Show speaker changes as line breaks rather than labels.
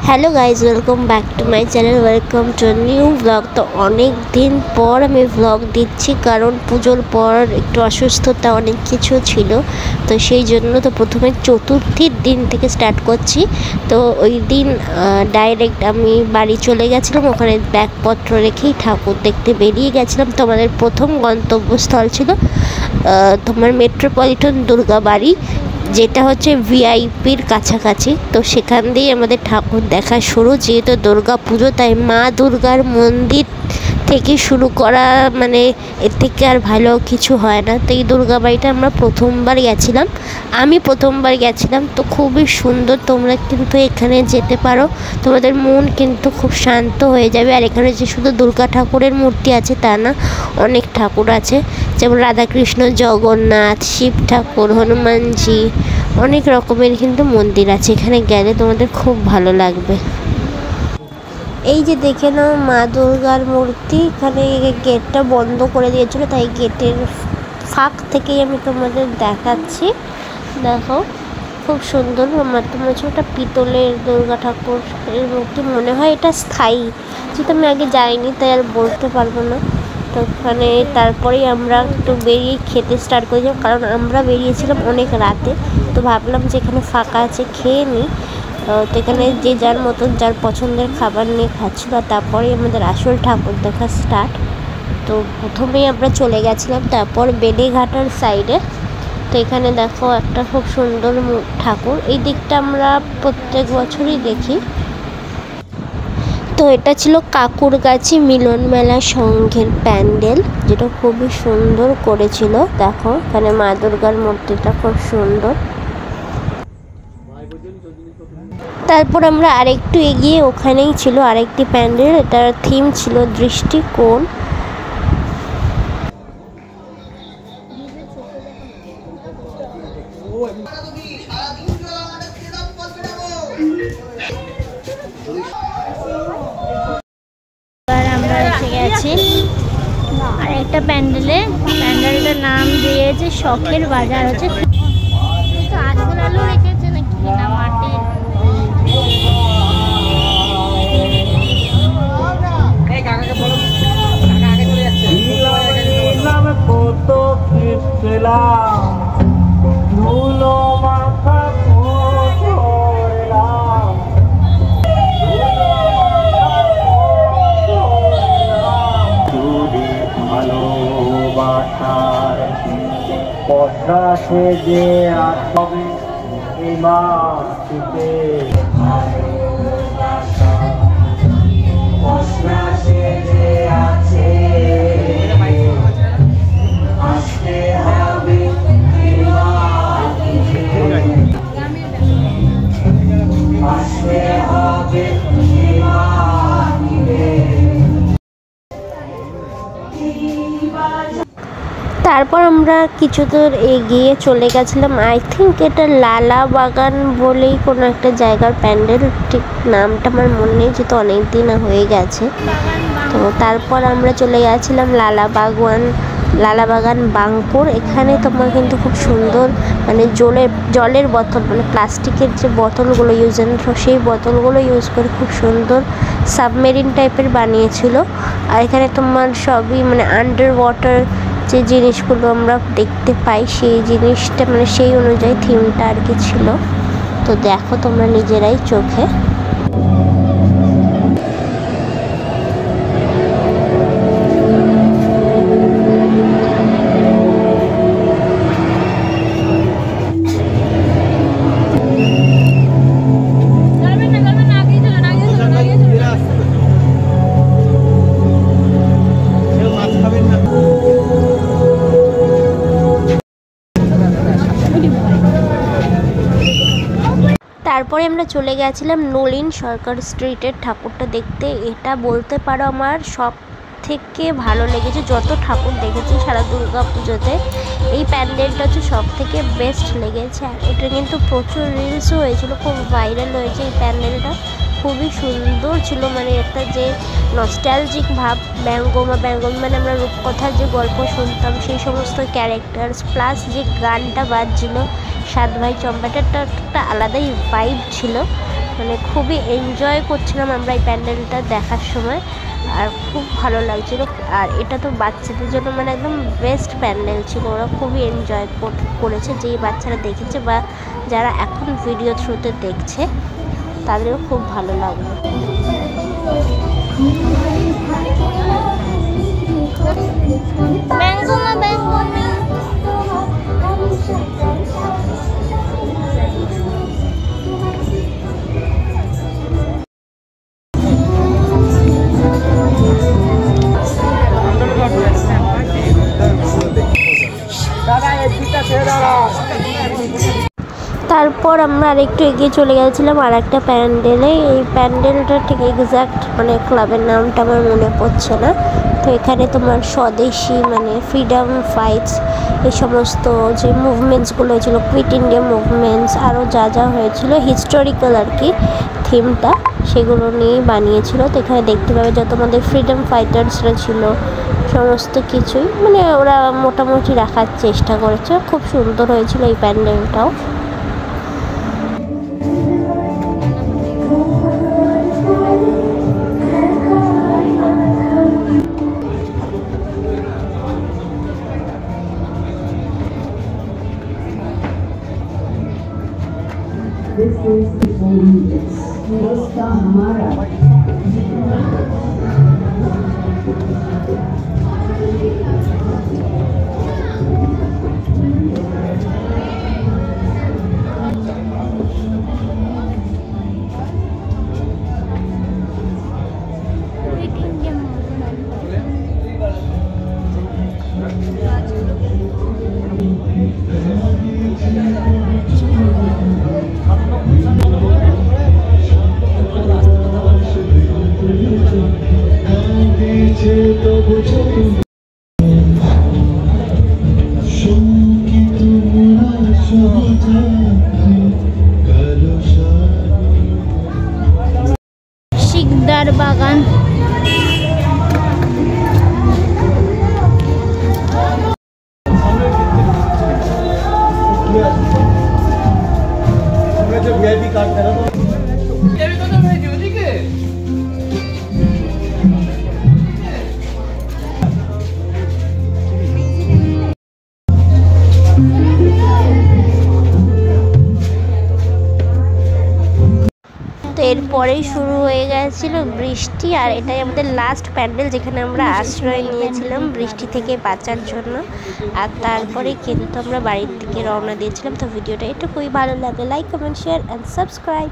Hello guys welcome back to my channel welcome to new vlog. তো অনেক দিন পর আমি ব্লগ দিচ্ছি কারণ পুজোর পর একটু অসুস্থতা অনেক কিছু ছিল, তো সেই জন্য তো প্রথমে চতুর্থীর দিন থেকে স্টার্ট করছি। তো ওই দিন ডাইরেক্ট আমি বাড়ি চলে গেছিলাম, ওখানে ব্যাগপত্র রেখেই ঠাকুর দেখতে বেরিয়ে গেছিলাম। তো আমাদের প্রথম গন্তব্যস্থল ছিল তোমার মেট্রোপলিটন দুর্গা বাড়ি, যেটা হচ্ছে ভিআইপির কাছাকাছি। তো সেখান দিয়ে আমাদের ঠাকুর দেখা শুরু, যেহেতু দুর্গা পুজো তাই মা দুর্গার মন্দির থেকে শুরু করা মানে এর থেকে আর ভালো কিছু হয় না। তো এই দুর্গা বাড়িটা আমরা প্রথমবার গেছিলাম, আমি প্রথমবার গেছিলাম। তো খুবই সুন্দর, তোমরা কিন্তু এখানে যেতে পারো, তোমাদের মন কিন্তু খুব শান্ত হয়ে যাবে। আর এখানে যে শুধু দুর্গা ঠাকুরের মূর্তি আছে তা না, অনেক ঠাকুর আছে, যেমন রাধাকৃষ্ণ, জগন্নাথ, শিব ঠাকুর, হনুমানজি, অনেক রকমের কিন্তু মন্দির আছে। এখানে গেলে তোমাদের খুব ভালো লাগবে। এই যে দেখে নাও মা দুর্গার মূর্তি, এখানে গেটটা বন্ধ করে দিয়েছিল, তাই গেটের ফাঁক থেকেই আমি তোমাদের দেখাচ্ছি। দেখো খুব সুন্দর, তোমার হচ্ছে ওটা পিতলের দুর্গা ঠাকুর এর মূর্তি, মনে হয় এটা স্থায়ী, যেহেতু আমি আগে যাইনি তাই আর বলতে পারবো না। তো ওখানে তারপরেই আমরা একটু বেরিয়ে খেতে স্টার্ট করেছিলাম, কারণ আমরা বেরিয়েছিলাম অনেক রাতে। তো ভাবলাম যে এখানে ফাঁকা আছে, খেয়ে নিই। তো এখানে যে যার মতন যার পছন্দের খাবার নিয়ে খাচ্ছিল, আর তারপরেই আমাদের আসল ঠাকুর দেখা স্টার্ট। তো প্রথমেই আমরা চলে গেছিলাম তারপর বেলেঘাটার সাইডে। তো এখানে দেখো একটা খুব সুন্দর ঠাকুর, এই দিকটা আমরা প্রত্যেক বছরই দেখি। তো এটা ছিল কাকুরগাছি মিলন মেলা সংঘের প্যান্ডেল, যেটা খুবই সুন্দর করেছিল। দেখো এখানে মা দুর্গার মূর্তিটা খুব সুন্দর। তারপর আমরা আরেকটু এগিয়ে, ওখানেই ছিল আরেকটি প্যান্ডেল, এটার থিম ছিল দৃষ্টিকোণ। আমরা এসে গেছি আরেকটা প্যান্ডেলে, প্যান্ডেলটার নাম দিয়েছে শখের বাজার। হচ্ছে আজকাল আলু রেখেছে নাকি না মাটি।
পদ্মাসে যে আসবে এই মাটিতে, পদ্মাসে যে আছে আসতে হবে এই মাটিতে, আসতে হবে এই মাটিতে।
তারপর আমরা কিছু দূর এগিয়ে চলে গেছিলাম, আই থিঙ্ক এটা লালা বাগান বলেই কোনো একটা জায়গার প্যান্ডেল, ঠিক নামটা আমার মনে নেই যেহেতু অনেক দিন হয়ে গেছে। তো তারপর আমরা চলে গেছিলাম লালাবাগান বাঙ্কুর। এখানে তোমার কিন্তু খুব সুন্দর মানে জলের বোতল, মানে প্লাস্টিকের যে বোতলগুলো ইউজ এন্ড থ্রো, সেই বোতলগুলো ইউজ করে খুব সুন্দর সাবমেরিন টাইপের বানিয়েছিল। আর এখানে তোমার সবই মানে আন্ডার ওয়াটার যে জিনিসগুলো আমরা দেখতে পাই, সেই জিনিসটা মানে সেই অনুযায়ী থিমটা আর কি ছিল। তো দেখো তোমরা নিজেরাই চোখে। তারপরে আমরা চলে গেছিলাম নলিন সরকার স্ট্রিটের ঠাকুরটা দেখতে। এটা বলতে পারো আমার সব থেকে ভালো লেগেছে, যত ঠাকুর দেখেছি সারা দুর্গা পুজোতে এই প্যান্ডেলটা হচ্ছে সব থেকে বেস্ট লেগেছে। আর এটা কিন্তু প্রচুর রিলসও হয়েছিল, খুব ভাইরাল হয়েছে এই প্যান্ডেলটা, খুবই সুন্দর ছিল। মানে একটা যে নস্টালজিক ভাব, ব্যঙ্গমা মানে আমরা রূপকথার যে গল্প শুনতাম সেই সমস্ত ক্যারেক্টার্স, প্লাস যে গানটা বাজছিল সাত ভাই চম্পাটার, একটা আলাদাই ভাইব ছিল। মানে খুবই এনজয় করছিলাম আমরা এই প্যান্ডেলটা দেখার সময়, আর খুব ভালো লাগছিল। আর এটা তো বাচ্চাদের জন্য মানে একদম বেস্ট প্যান্ডেল ছিল, ওরা খুবই এনজয় করেছে, যেই বাচ্চারা দেখেছে বা যারা এখন ভিডিও থ্রুতে দেখছে তাদেরও খুব ভালো লাগলো। তারপর আমরা আরেকটু এগিয়ে চলে গেছিলাম আর একটা প্যান্ডেলে। এই প্যান্ডেলটা ঠিক এক্স্যাক্ট মানে ক্লাবের নামটা আমার মনে পড়ছে না। তো এখানে তোমার স্বদেশি মানে ফ্রিডম ফাইটস এই সমস্ত যে মুভমেন্টসগুলো হয়েছিল, কুইট ইন্ডিয়া মুভমেন্টস, আরও যা যা হয়েছিল হিস্টোরিক্যাল আর কি থিমটা, সেগুলো নিয়েই বানিয়েছিল। তো এখানে দেখতে পাবে যত আমাদের ফ্রিডম ফাইটার্সরা ছিল সমস্ত কিছুই মানে ওরা মোটামুটি রাখার চেষ্টা করেছে। খুব সুন্দর হয়েছিল এই প্যান্ডেলটাও।
This is the Olympics. Dosta Hamara.
Sikdar বাগান। তো এরপরেই শুরু হয়ে গেছিল বৃষ্টি, আর এটাই আমাদের লাস্ট প্যান্ডেল যেখানে আমরা আশ্রয় নিয়েছিলাম বৃষ্টি থেকে বাঁচার জন্য। আর তারপরে কিন্তু আমরা বাড়ির দিকে রওনা দিয়েছিলাম। তো ভিডিওটা এটুকুই, ভালো লাগলে like, comment, share and subscribe.